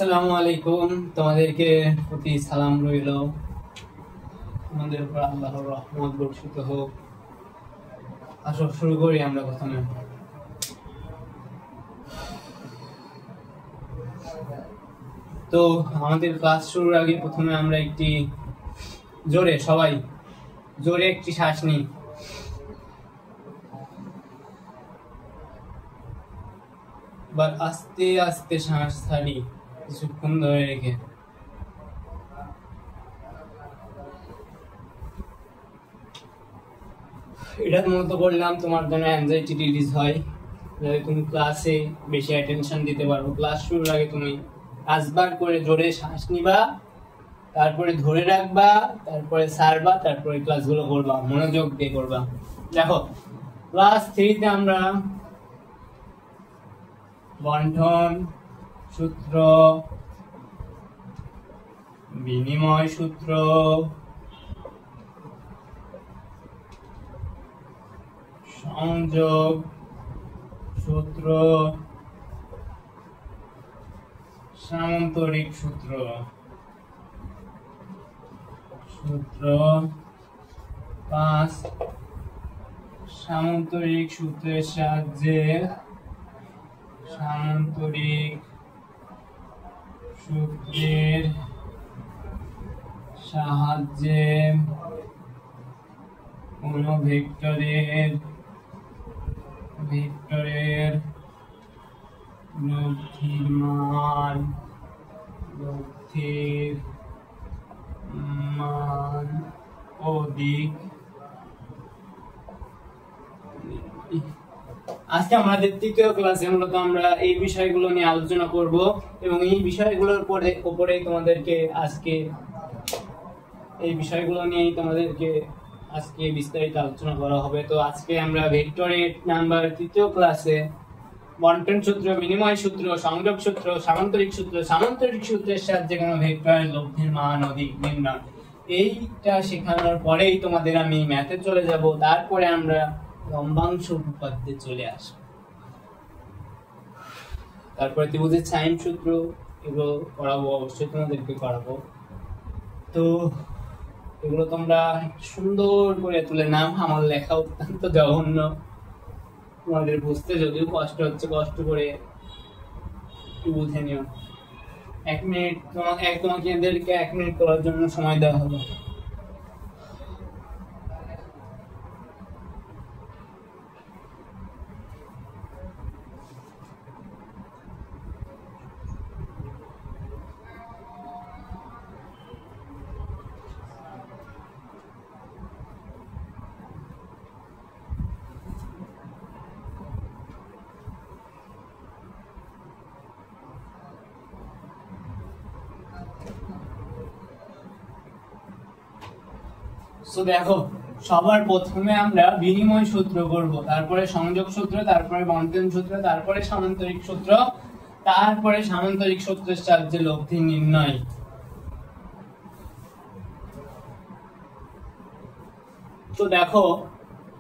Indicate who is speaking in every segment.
Speaker 1: আসসালামু আলাইকুম, তোমাদেরকে প্রতি সালাম রইল। আমাদের উপর আল্লাহর রহমত বর্ষিত হোক। আসো শুরু করি আমরা প্রথমে। তো আমাদের ক্লাস শুরুর আগে প্রথমে আমরা একটি সবাই জোরে একটি শ্বাস নিই। বা আস্তে আস্তে শ্বাস ছাড়ি কিছুক্ষণ ধরে রেখে। এটা মূলত করলাম তোমার জন্য অ্যাংজাইটি রিলিজ হয়, যাতে তুমি ক্লাসে বেশি অ্যাটেনশন দিতে পারো। ক্লাস শুরুর আগে তুমি 5 বার করে জোরে শ্বাস নিবা, তারপরে ধরে রাখবা, তারপরে ছাড়বা, তারপরে ক্লাসগুলো করবা, মনোযোগ দিয়ে করবা। দেখো ক্লাস 3-তে আমরা বন্টন সূত্র, বিনিময় সূত্র, সংযোগ সূত্র, সামান্তরিক সূত্র 5 সামান্তরিক সূত্রের সাহায্যে কোন ভেক্টরের লব্ধির মান ও দিক। আজকে আমাদের তৃতীয় ক্লাসে মূলত আমরা এই বিষয়গুলো নিয়ে আলোচনা করব, এবং এই বিষয়গুলোর উপরেই তোমাদেরকে আজকে বিস্তারিত আলোচনা করা হবে। তো আজকে আমরা ভেক্টরের নাম্বার তৃতীয় ক্লাসে বন্টন সূত্র, বিনিময় সূত্র, সংযোগ সূত্র, সামান্তরিক সূত্রের সাহায্যে কোনো ভেক্টরের লব্ধির মান ও দিক নির্ণয়, এইটা শেখানোর পরেই তোমাদের আমি ম্যাথে চলে যাব। তারপরে আমরা লম্বাংশ উপপাদ্যে চলে আসব, তারপরে ত্রিভুজের সাইন সূত্র, এগুলো করাবো, অবশ্যই তোমাদেরকে করাবো। তো এগুলো তোমরা সুন্দর করে তুলে নাও। আমার লেখা অত্যন্ত জঘন্য, তোমাদের বুঝতে যদিও কষ্ট হচ্ছে, কষ্ট করে একটু বুঝে নিও। 1 মিনিট তোমাকে এদেরকে 1 মিনিট করার জন্য সময় দেওয়া হলো। দেখো সবার প্রথমে আমরা বিনিময় সূত্র করব, তারপরে সংযোগ সূত্র, তারপরে বন্টন সূত্র, তারপরে সামান্তরিক সূত্র, তারপরে সামান্তরিক সূত্রের সাহায্যে লব্ধি নির্ণয়। তো দেখো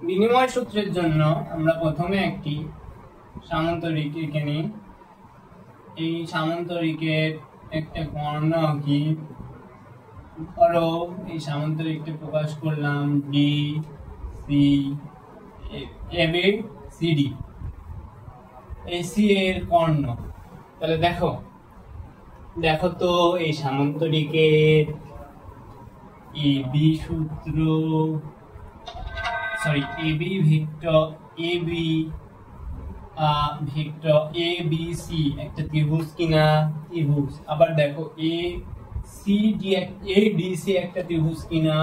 Speaker 1: বিনিময় সূত্রের জন্য আমরা প্রথমে একটি সামান্তরিক এঁকে নিই। এই সামান্তরিকের একটা কর্ণ কি, ধরো এই সামান্তরিকটা প্রকাশ করলাম D C AB CD, AC এর কর্ণ। তাহলে দেখো তো এই সামান্তরিকের এবি সূত্র, এবি ভেক্টর এবিসি একটা ত্রিভুজ কিনা, ত্রিভুজ। আবার দেখো এডিসি একটা ত্রিভুজ কিনা,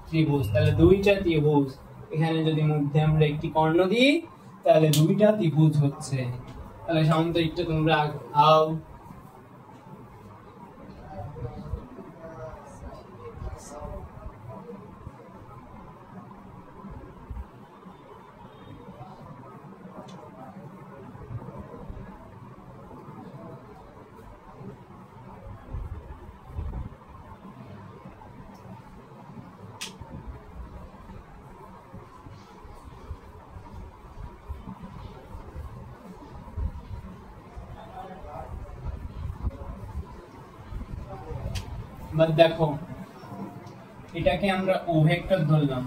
Speaker 1: ত্রিভুজ। তাহলে দুইটা ত্রিভুজ, এখানে যদি মধ্যে আমরা একটি কর্ণ দিই তাহলে দুইটা ত্রিভুজ হচ্ছে। তাহলে সামান্তরিকটা তোমরা আঁকাও। বাট দেখো এটাকে আমরা ও ভেক্টর ধরলাম,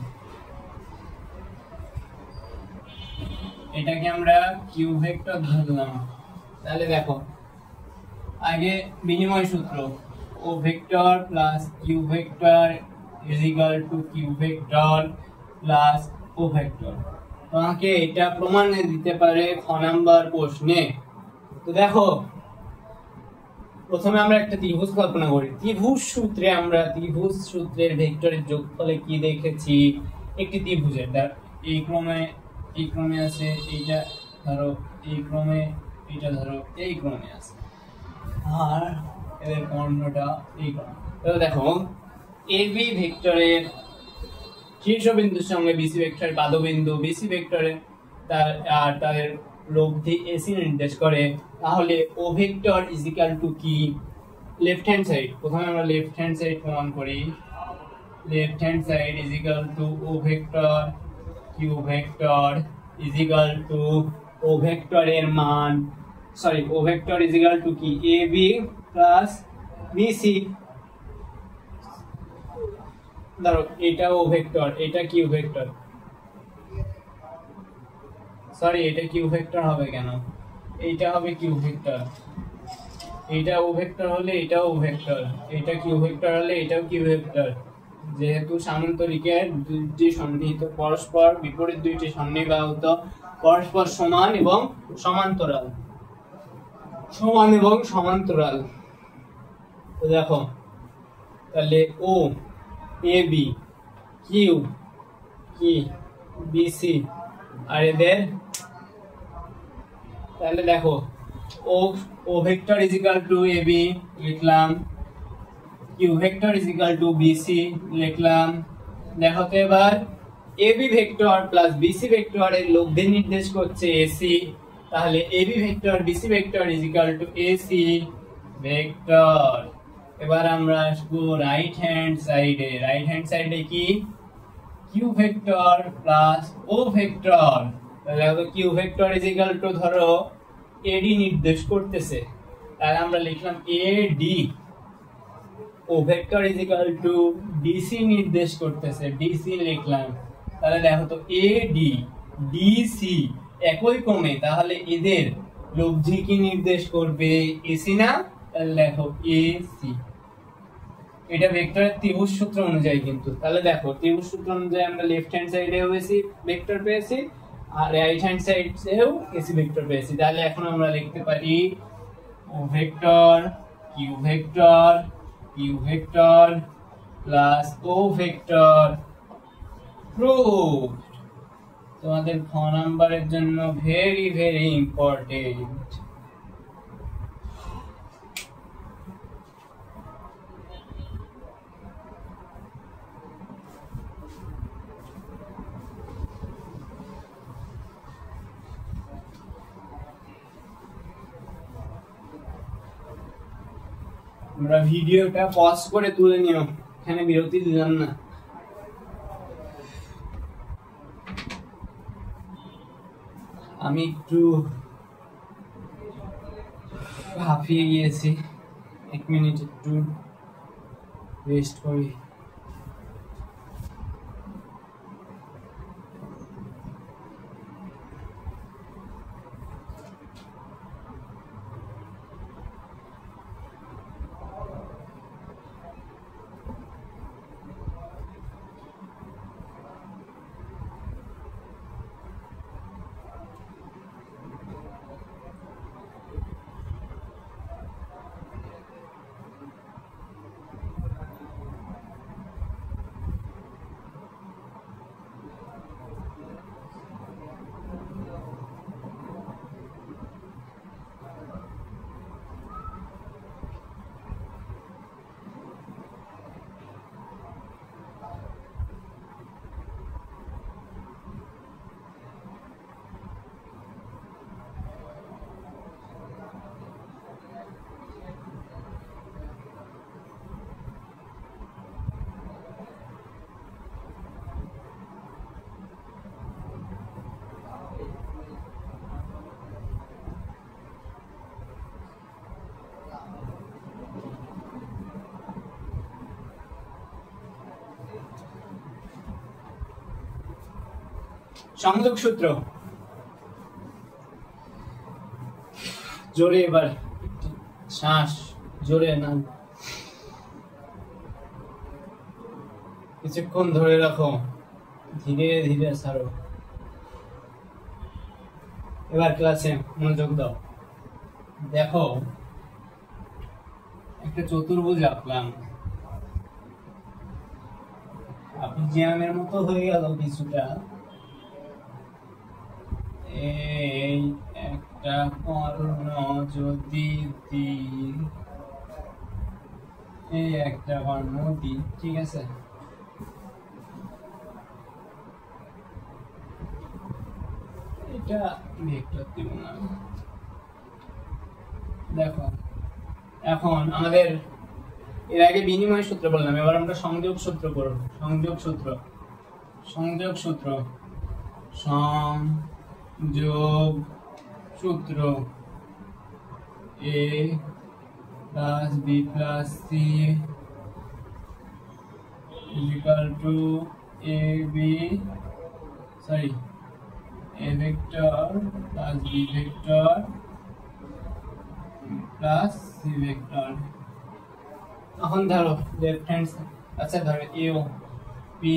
Speaker 1: এটাকে আমরা কিউ ভেক্টর ধরলাম। তাহলে দেখো আগে বিনিময় সূত্র O vector plus Q vector is equal to Q vector plus O vector. তোমাকে এটা প্রমাণে দিতে পারে খ নাম্বার প্রশ্নে। তো দেখো প্রথমে আমরা একটা ত্রিভুজ কল্পনা করি। ত্রিভুজ সূত্রের ভেক্টরের যোগফলে কি দেখেছি, একটি ত্রিভুজের এই ক্রমে আছে, এইটা ধরো এই ক্রমে, এইটা ধরো এই ক্রমে আছে, আর এদের কর্ণটা এই ক্রমে। তো দেখো এবি ভেক্টরের শীর্ষবিন্দুর সঙ্গে বিসি ভেক্টরের পাদবিন্দু, বিসি ভেক্টরে তাদের লব্ধি এসি নির্দেশ করে। তাহলে O vector is equal to কি, লেফট হ্যান্ড সাইড, প্রথমে আমরা লেফট হ্যান্ড সাইড প্রমাণ করি। Left hand side is equal to O vector Q vector is equal to O ভেক্টরের মান, sorry O vector is equal to কি A B plus BC. ধরো এটা ও ভেক্টর, এটা কিউ ভেক্টর, সরি এটা Q vector হবে কেন, এইটা হবে কিউ ভেক্টর। এইটা ও ভেক্টর হলে এটাও ও ভেক্টর, এটা কিউ ভেক্টর হলে এটাও কিউ ভেক্টর। যেহেতু সামান্তরিকের দুইটি সন্নিহিত পরস্পর বিপরীত দুইটি সন্নিবাহুত পরস্পর সমান এবং সমান্তরাল, সমান এবং সমান্তরাল। তো দেখো তাহলে ও এ বি কিউ কি বিসি আর এদের, তাহলে দেখো O vector is equal to A B লিখলাম, Q vector is equal to BC লিখলাম। দেখো তো এবার AB vector plus BC vector এর লব্ধি নির্দেশ করছে এসি, তাহলে AB vector BC vector is equal to AC vector. এবার আমরা আসবো রাইট হ্যান্ড সাইডে কি Q vector plus O vector. তাহলে Q vector is equal two ধরো এডি নির্দেশ করতেছে, তাহলে আমরা লিখলাম AD. O vector is equal to DC নির্দেশ করতেছে, ডিসি লিখলাম। তাহলে দেখো তো এডি ডিসি একই ক্রমে, তাহলে এদের লব্ধি কি নির্দেশ করবে, এসি না? তাহলে দেখো এসি। এটা ভেক্টরের ত্রিভুজ সূত্র অনুযায়ী কিন্তু। তাহলে দেখো ত্রিভুজ সূত্র অনুযায়ী আমরা লেফট হ্যান্ড সাইডেও এসি ভেক্টর পেয়েছি আর রাইট হ্যান্ড সাইডেও এসি ভেক্টর পেয়েছি। তাহলে এখন আমরা লিখতে পারি ও vector Q vector plus O vector proved. তোমাদের খ নাম্বারের জন্য ভেরি ভেরি ইম্পর্টেন্ট। আমরা ভিডিওটা পজ করে তুলে নিও, এখানে বিরতি দিলাম না। আমি একটু হাঁপিয়ে গিয়েছি, 1 মিনিট একটু রেস্ট করি। সংযোগ সূত্র, জোরে এবার শ্বাস জোরে না, কিছুক্ষণ ধরে রাখো, ধীরে ধীরে ছাড়ো। এবার ক্লাসে মনোযোগ দাও। দেখো একটা চতুর্ভুজ আঁকলাম, আপজিয়ামের মতো হয়ে গেল কিছুটা। এই একটা কর্ণ যদি দিই, এই একটা কর্ণ দিই, ঠিক আছে? এটা ভেক্টর দিব না। দেখো এখন আমাদের এর আগে বিনিময় সূত্র বললাম, এবার আমরা সংযোগ সূত্র করব। সংযোগ সূত্র, সংযোগ সূত্র, সংযোগ সূত্র, a plus b plus c is equal to ab, sorry, a vector plus b vector plus c vector। এখন ধরো লেফট হ্যান্ড, আচ্ছা ধরো ইউ পি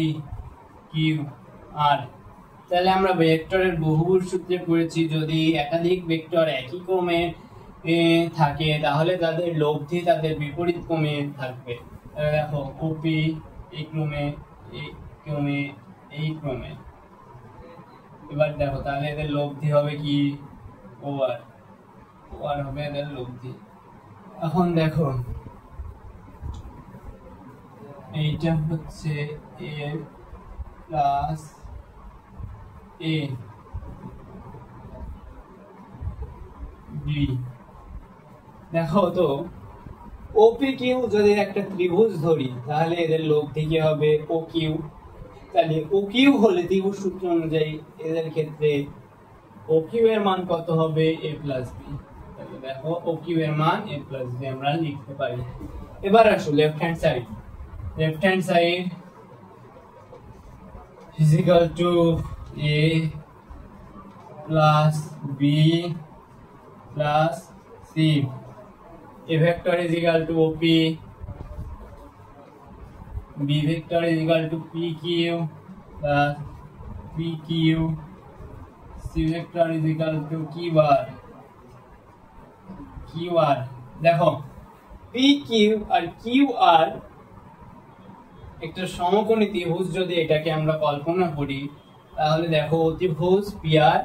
Speaker 1: কিউ আর, তাহলে আমরা ভেক্টরের বহুভুজ সূত্রে পড়েছি যদি একাধিক ভেক্টর একই ক্রমে থাকে তাহলে তাদের লব্ধি তাদের বিপরীত ক্রমে থাকবে। দেখো ওপি এই ক্রমে, এই ক্রমে, এই ক্রমে। এবার দেখো তাহলে এদের লব্ধি হবে কি? ওয়ার, ওয়ার হবে এদের লব্ধি। এখন দেখো এইটা হচ্ছে a প্লাস a b। দেখো তো ওপি কিউ যদি একটা ত্রিভুজ ধরি তাহলে এদের লব্ধি কি হবে? O Q. তাহলে ও কিউ হলে ত্রিভুজ সূত্র অনুযায়ী এদের ক্ষেত্রে ও কিউ এর মান কত হবে? a plus b। তাহলে দেখো ও কিউ এর মান a প্লাস b আমরা লিখতে পারি। এবার আসো left hand side, left hand side is equal to a plus b plus c, a vector is equal to op, b vector is equal to pq plus pq, c vector is equal to qr, qr। দেখো pq আর qr একটা সমকোণী ত্রিভুজ যদি এটাকে আমরা কল্পনা করি তাহলে দেখো অতিভুজ পিআর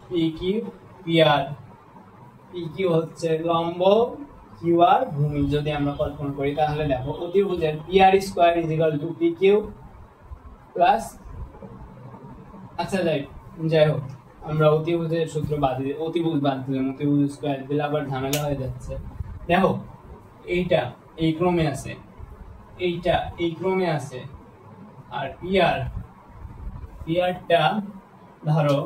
Speaker 1: পিকিউ পিআর, পিকিউ হচ্ছে লম্ব, কিউআর ভূমি। যদি আমরা কল্পনা করি তাহলে দেখো অতিভুজের PR square is equal to PQ plus, আচ্ছা যাই হোক আমরা অতিভুজের সূত্র বাদ দিই, অতিভুজ বাদ দিলাম, অতিভুজ স্কয়ার দিলে আবার ঝামেলা হয়ে যাচ্ছে। দেখো এইটা এই ক্রমে আছে, এইটা এই ক্রমে আছে, আর পিআরটা ধরো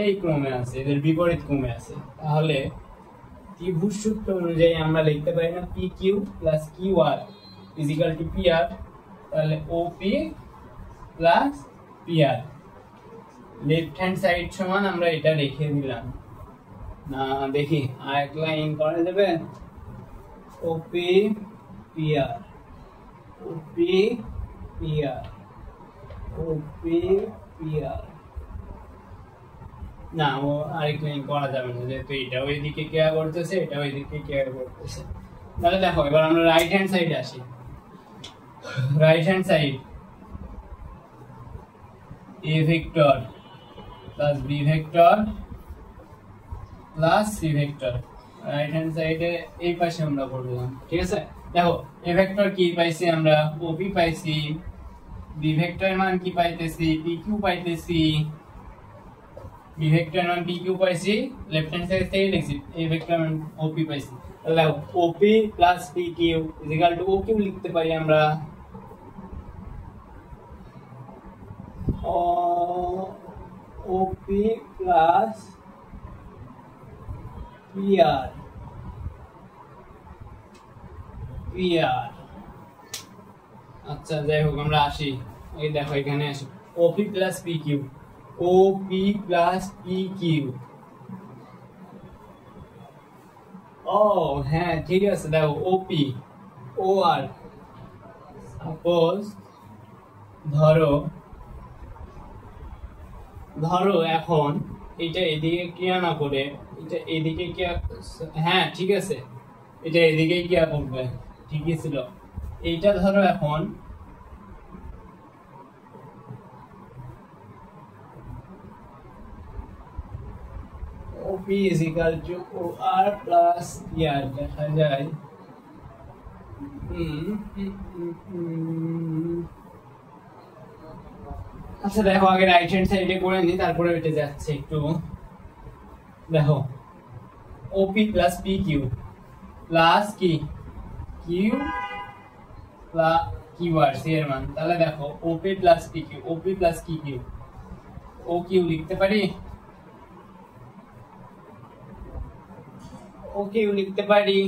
Speaker 1: এই ক্রমে আছে, এদের বিপরীত ক্রমে আছে। তাহলে ত্রিভুজ সূত্র অনুযায়ী আমরা লিখতে পারি না P Q plus Q R is equal to PR, তাহলে OP plus PR. Left hand side সমান আমরা এটা রেখে দিলাম না, দেখি আরেক লাইন করে দেবেন, ওপি পিআর, ওপি পিআর, ওপি পিআর। না ও আরেক লাইন করা যাবে না, যেহেতু এটা ওইদিকে কেয়ার করতেছে, এটা ওইদিকে কেয়ার করতেছে। তাহলে দেখো এবার আমরা রাইট হ্যান্ড সাইডে আসি। Right hand side A vector plus B vector plus C vector, right hand সাইডে এই পাশে আমরা করলাম, ঠিক আছে? দেখো এ ভেক্টর কি পাইছি আমরা? ওপি পাইছি, বি ভেক্টরের মান কি পাইতেছি? পিকিউ পাইতেছি, বি ভেক্টরের মান পিকিউ পাইছি, লেফট হ্যান্ড সাইড থেকে লিখছি এ ভেক্টর মান ওপি পাইছি। তাহলে OP plus PQ is equal to OQ লিখতে পারি আমরা ওপি প্লাস পিআর, পিআর। আচ্ছা যাই হোক আমরা আসি এই দেখো এখানে আসো ওপি প্লাস পি কিউ, ওপি প্লাস পি কিউ। ও হ্যাঁ ঠিক আছে, দেখো ওপি ও আর, সাপোজ ধরো ধরো এখন এটা এদিকে ক্রিয়া না করে এটা এদিকে ক্রিয়া, হ্যাঁ ঠিক আছে, এটা এদিকে ক্রিয়া করবে, ঠিকই ছিল। এইটা ধরো এখন OP is equal to OR plus PR দেখা যায়। আচ্ছা দেখো আগে রাইট হ্যান্ড সাইডে করে নি, তারপরে এটা যাচ্ছে একটু। দেখো OP প্লাস PQ প্লাস কি কিউ প্লাস কিউআর সি এর মান, তাহলে দেখো OP plus PQ, OP plus QQ, OQ লিখতে পারি, OQ লিখতে পারি,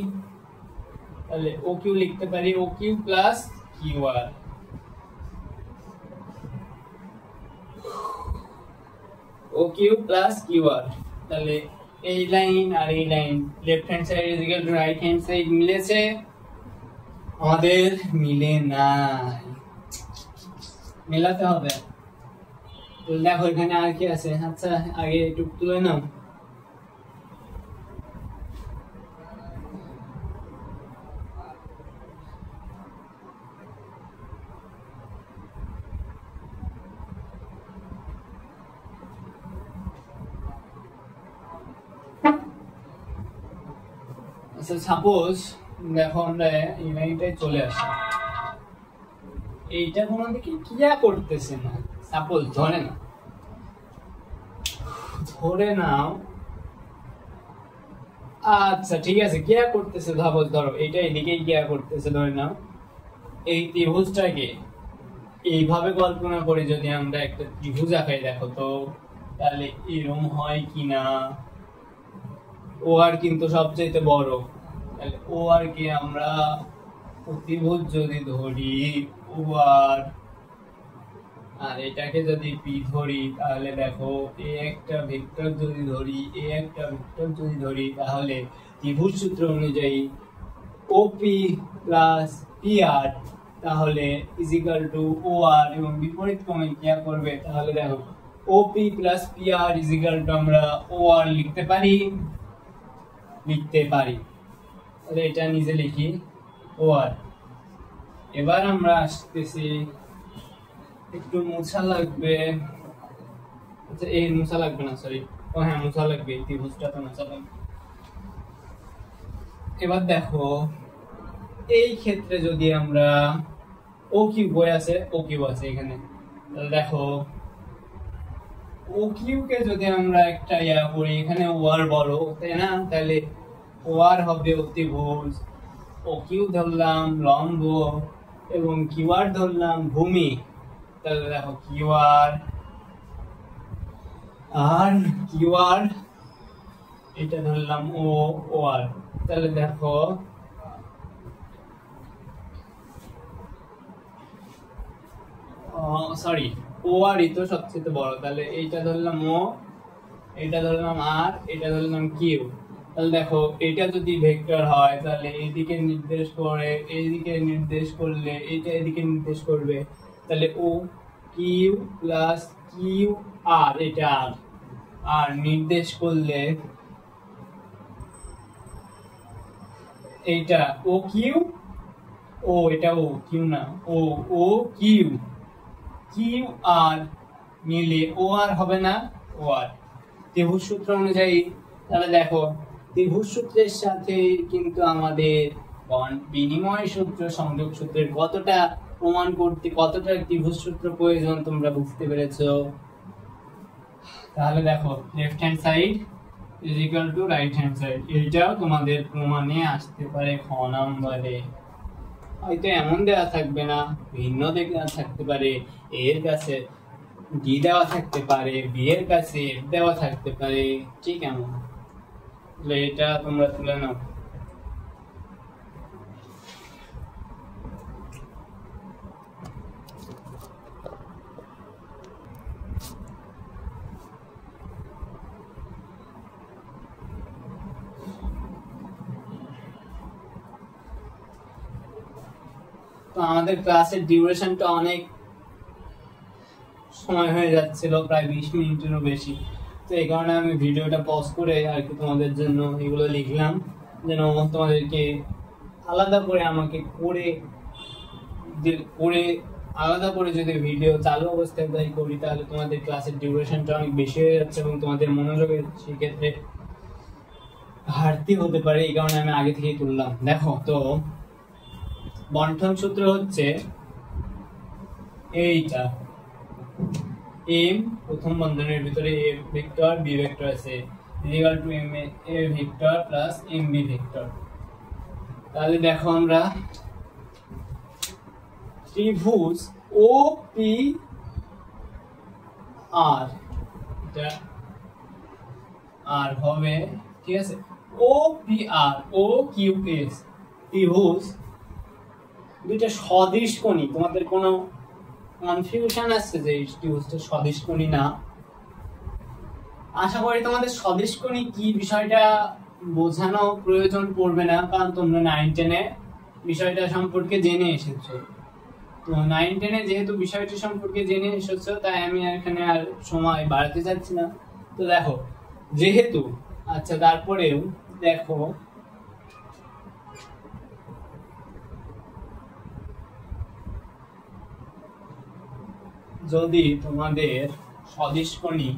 Speaker 1: তাহলে OQ লিখতে পারি OQ plus QR, OQ plus QR। তাহলে এই লাইন আর এই line left hand side is equal two right hand side মিলেছে, আমাদের মিলে নাই, মেলাতে হবে। তো দেখো এখানে আর কি আছে, আচ্ছা আগে একটু তুলে নাও। আচ্ছা সাপোজ দেখো আমরা এই লাইনটাই চলে আসি, এইটা কোনো দিকে ক্রিয়া করতেছে না, সাপোজ ধরে নাও, আচ্ছা ঠিক আছে ক্রিয়া করতেছে, সাপোজ ধরো এইটা এদিকেই ক্রিয়া করতেছে, ধরে নাও এই ত্রিভুজটাকে এইভাবে কল্পনা করে যদি আমরা একটা ত্রিভুজ আঁকাই, দেখো তো তাহলে এরকম হয় কিনা। ও আর কিন্তু সবচেয়ে বড়, তাহলে ও আর কে আমরা ত্রিভুজ যদি ধরি ও আর এটাকে যদি পি ধরি, তাহলে দেখো এ একটা ভেক্টর যদি ধরি, এ একটা ভেক্টর যদি ধরি, তাহলে ত্রিভুজ সূত্র অনুযায়ী ওপি প্লাস পি আর তাহলে is equal to O R, এবং বিপরীত ক্রমে ক্রিয়া করবে, তাহলে দেখো OP plus P R is equal to আমরা ও আর লিখতে পারি, তাহলে এটা নিজে লিখি ও আর। এবার আমরা আসতেছি, একটু মোছা লাগবে, আচ্ছা এই মোছা লাগবে না, সরি ও হ্যাঁ মোছা লাগবে, ত্রিভুজটা তো মোছা লাগবে। এবার দেখো এই ক্ষেত্রে যদি আমরা ও কিউ বই আছে, ও কিউ আছে এখানে, তাহলে দেখো ও কিউ কে যদি আমরা একটা ইয়া করি, এখানে ও আর বড় তাই না, তাহলে ও আর হবে অতিভুজ, ও কিউ ধরলাম লম্ব এবং কিউ আর ধরলাম ভূমি, তাহলে দেখো কিউ আর আর কিউ আর এটা ধরলাম ও ও আর, তাহলে দেখো সরি ও আর ই তো সবচেয়ে বড়, তাহলে এইটা ধরলাম ও, এটা ধরলাম আর, এটা ধরলাম কিউ, তাহলে দেখো এটা যদি ভেক্টর হয় তাহলে এইদিকে নির্দেশ করে, এইদিকে নির্দেশ করলে এটা এদিকে নির্দেশ করবে, তাহলে ও কিউ প্লাস কিউ আর, এটা আর নির্দেশ করলে এইটা ও কিউ, ও এটা ও কিউ না, ও ও কিউ, কিউ আর মিলে ও আর হবে না, ও আর ত্রিভুজ সূত্র অনুযায়ী। তাহলে দেখো ত্রিভুজ সূত্রের সাথে কিন্তু আমাদের বিনিময় সূত্র, সংযোগ সূত্রের কতটা প্রমাণ করতে কতটা ত্রিভুজ সূত্র প্রয়োজন তোমরা বুঝতে পেরেছো। তাহলে দেখো left hand side is equal two right hand side, এটাও তোমাদের প্রমাণে আসতে পারে খ নম্বরে। হয়তো এমন দেওয়া থাকবে না, ভিন্ন দেওয়া থাকতে পারে, এর কাছে ডি দেওয়া থাকতে পারে, বি এর কাছে এফ দেওয়া থাকতে পারে, ঠিক এমন। এটা তোমরা তুলে নাও। আমাদের ক্লাসের ডিউরেশনটা অনেক সময় হয়ে যাচ্ছিল, প্রায় 20 মিনিটেরও বেশি। তো এই কারণে আমি ভিডিওটা পজ করে আর কি তোমাদের জন্য এগুলো লিখলাম, যেন তোমাদেরকে আলাদা করে আমাকে আলাদা করে যদি ভিডিও চালু অবস্থায় তাই করি, তাহলে তোমাদের ক্লাসের ডিউরেশনটা অনেক বেশি হয়ে যাচ্ছে এবং তোমাদের মনোযোগের সেক্ষেত্রে ঘাটতি হতে পারে। এই কারণে আমি আগে থেকেই তুললাম। দেখো, তো বন্টন সূত্র হচ্ছে এইটা, এম প্রথম বন্ধনের ভিতরে এ ভেক্টর বি ভেক্টর আছে equal to M A vector plus M B vector. তাহলে দেখো আমরা ত্রিভুজ ও পি আর, এটা আর হবে, ঠিক আছে, ও পি আর ও কিউ এস ত্রিভুজ দুইটা সদিশ কোণী। তোমাদের কোনো কনফিউশন আছে যে এই ত্রিভুজটা সদিশ কোণী না? আশা করি তোমাদের সদিশ কোণী কি বিষয়টা বোঝানো প্রয়োজন পড়বে না, কারণ তোমরা 9-10 এ বিষয়টা সম্পর্কে জেনে এসেছো। তো 9-10 এ যেহেতু বিষয়টি সম্পর্কে জেনে এসেছো, তাই আমি এখানে আর সময় বাড়াতে চাচ্ছি না। তো দেখো, যেহেতু, আচ্ছা তারপরেও দেখো যদি তোমাদের সদিশ কোণী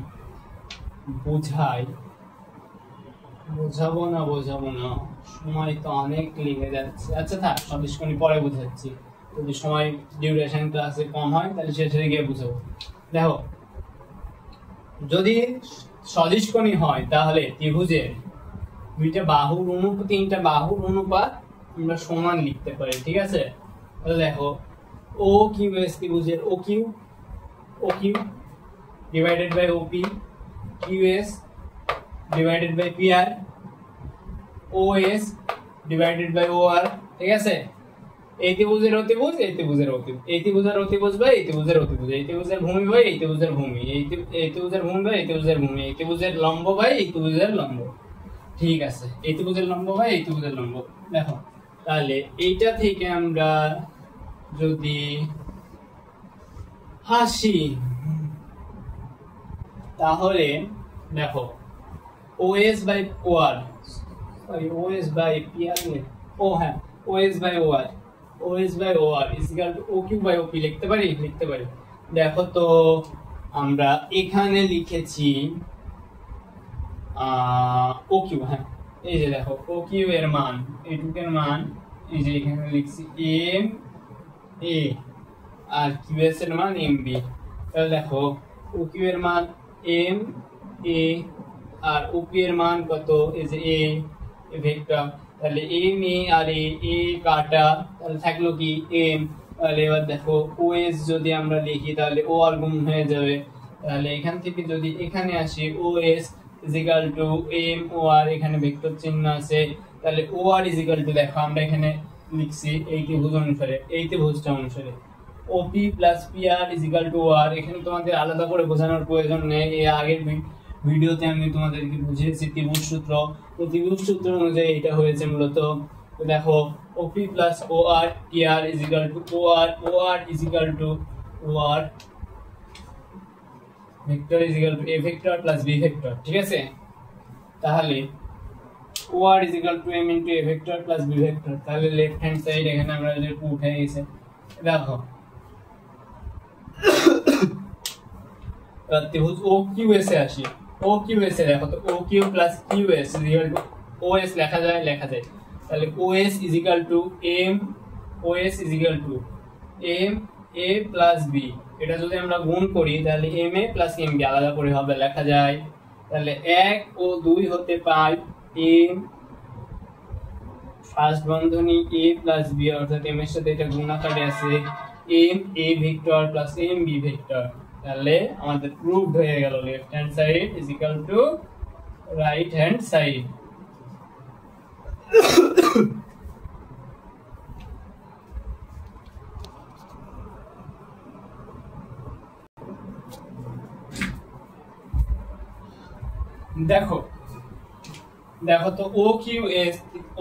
Speaker 1: বোঝাবো না সময় তো অনেক লেগে যাচ্ছে। আচ্ছা থাক, সদিশ কোণী পরে বুঝাচ্ছি, যদি সময় ডিউরেশন ক্লাসে কম হয় তাহলে শেষে গিয়ে বুঝাবো। দেখো, যদি সদিশ কোণী হয় তাহলে ত্রিভুজের তিনটা বাহুর অনুপাত আমরা সমান লিখতে পারি, ঠিক আছে? তাহলে দেখো, ও কিউ এস ত্রিভুজের O Q divided by OP, Q S divided by P R, O S divided by O R, ঠিক আছে? এই ত্রিভুজের অতিভুজ, এই ত্রিভুজের অতিভুজ, এই ত্রিভুজের অতিভুজ বাই এই ত্রিভুজের অতিভুজ, এই ত্রিভুজের ভূমি বাই এই ত্রিভুজের ভূমি, এই ত্রিভুজের ভূমি বাই এই ত্রিভুজের ভূমি, এই ত্রিভুজের লম্ব বাই এই ত্রিভুজের লম্ব, ঠিক আছে? এই ত্রিভুজের লম্ব বাই এই ত্রিভুজের লম্ব। দেখো, তাহলে এইটা থেকে আমরা যদি হাসি, তাহলে দেখো OS by OR, sorry OS by PR, ও হ্যাঁ OS by OR is equal to OQ by OP লিখতে পারি। দেখো, তো আমরা এখানে লিখেছি OQ, হ্যাঁ এই যে দেখো OQ এর মান, এইটুকের মান এই যে এখানে লিখছি এম এ, আর QS এর মান MB। তাহলে দেখো OQ এর মান এম এ আর OP এর মান কত, এই যে এ ভেক্টর। তাহলে এম এ আর এ কাটা, তাহলে থাকলো কি এম। তাহলে এবার দেখো OS যদি আমরা লিখি তাহলে ও আর গুণ হয়ে যাবে। তাহলে এখান থেকে যদি এখানে আসি OS is equal to M O R, এখানে ভেক্টর চিহ্ন আছে, তাহলে O R is equal to, দেখো আমরা এখানে লিখছি এই ত্রিভুজ অনুসারে, এই ত্রিভুজটা অনুসারে OP plus PR is equal two OR। এখানে তোমাদের আলাদা করে বোঝানোর প্রয়োজন নেই, এই আগের ভিডিওতে আমি তোমাদেরকে বুঝিয়েছি ত্রিভুজ সূত্র। তো ত্রিভুজ সূত্র অনুযায়ী এটা হয়েছে মূলত। তো দেখো OP plus OR PR is equal two OR is equal two OR vector is equal two A vector plus B vector, ঠিক আছে? তাহলে OR is equal two M into A vector plus B vector. তাহলে left hand side এখানে আমরা যে উঠে গেছে। দেখো ত্রিভুজ OQS এ আসি, OQS এ দেখো, তো OQ plus QS is equal two OS লেখা যায়। তাহলে OS is equal two M A plus B। এটা যদি আমরা গুণ করি তাহলে MA প্লাস MB আলাদা করে হবে, লেখা যায়। তাহলে 1 ও 2 হতে পাই M ফার্স্ট বন্ধনী A প্লাস B, অর্থাৎ M এর সাথে এটা গুণ আকারে আছে M A vector plus M B vector. তাহলে আমাদের প্রুভড হয়ে গেল left hand side is equal two right hand side. দেখো দেখো তো ও কিউ এস,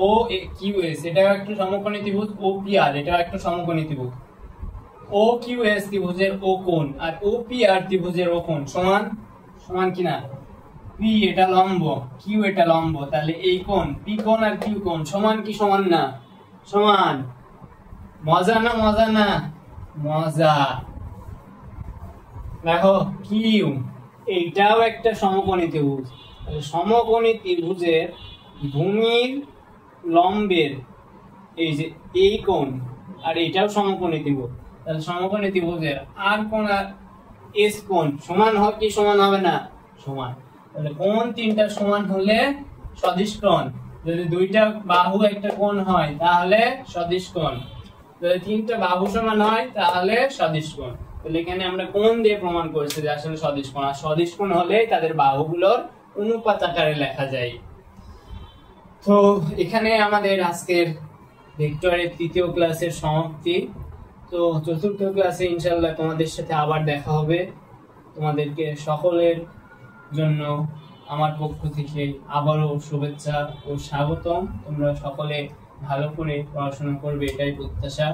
Speaker 1: ও কিউ এস এটাও একটা সমকোণী ত্রিভুজ, ও পি আর এটাও একটা সমকোণী ত্রিভুজ। ও কিউ এস ত্রিভুজের ও কোণ আর ও পি আর ত্রিভুজের ও কোণ সমান সমান কিনা? পি এটা লম্ব, কিউ এটা লম্ব, তাহলে এই কোণ পি কোণ আর কিউ কোণ সমান কি সমান না? সমান। মজা না মজা না? মজা। দেখো কিউ এইটাও একটা সমকোণী ত্রিভুজ, সমকোণী ত্রিভুজের ভূমির লম্বের এই যে এই কোণ আর এটাও সমকোণী ত্রিভুজ, তাহলে সমকোণী ত্রিভুজের আর কোণ আর এস কোণ সমান হবে কি সমান হবে না? সমান। তাহলে কোণ তিনটা সমান হলে সদিশ কোণ, যদি দুইটা বাহু একটা কোণ হয় তাহলে সদিশ কোণ, যদি তিনটা বাহু সমান হয় তাহলে সদিশ কোণ। তাহলে এখানে আমরা কোণ দিয়ে প্রমাণ করেছি যে আসলে সদিশ কোণ, আর সদিশ কোণ হলে তাদের বাহুগুলোর অনুপাত আকারে লেখা যায়। তো এখানে আমাদের আজকের ভেক্টরের তৃতীয় ক্লাসের সমাপ্তি। তো চতুর্থ ক্লাসে ইনশাআল্লাহ তোমাদের সাথে আবার দেখা হবে। তোমাদেরকে সকলের জন্য আমার পক্ষ থেকে আবারও শুভেচ্ছা ও স্বাগতম। তোমরা সকলে ভালো করে পড়াশোনা করবে এটাই প্রত্যাশা।